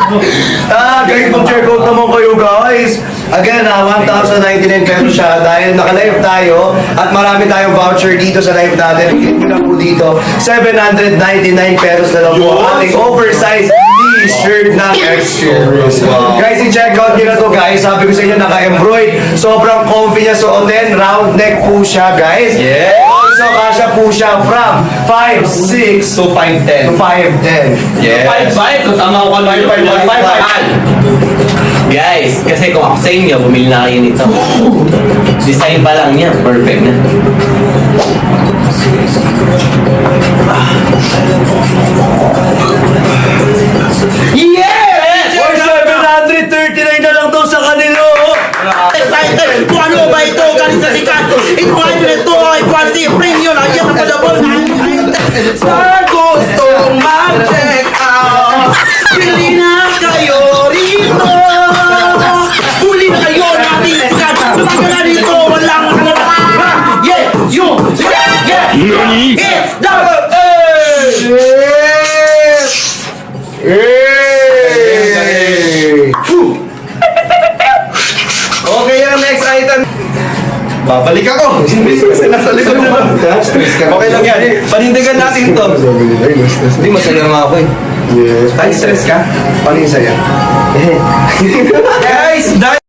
Guys, mag-check out naman kayo guys. Again, 1,099 pesos siya dahil naka-live tayo at marami tayong voucher dito sa live natin. Higit ko lang po dito, 799 pesos na lang po ating oversized t-shirt na Experience. Guys, i-check out nyo na to guys. Sabi ko sa inyo, naka-embroid. Sobrang comfy niya suotin. Round neck po siya guys. Yeah. Also, kasha po siya from 5'6 So 5'10". to 5'10. Yes. 5'5", tama ko kami. 5'5". Guys, kasi kung ako sa inyo, bumili na kayo nito. Design pa lang niya, perfect na. Yes! Or 739 na lang daw sa kanila. Excited! Kung ano ba ito? Galing sa sikat! Ito ay ito ay quality premium! Ayan ang malabon! Sa gustong mag-check out, pili na kayo rito! Huli na kayo natin sikat! Tumaga na dito! Walang halata! Yeah! You! Yeah! It's double A! Okay, ang next item. Babalik ako. Kasi nasa likod na lang. Okay lang yan. Panindigan natin ito. Hindi, masaya nga ako eh. Yes. Ay, stress ka? Paano yung saya? Guys, dahil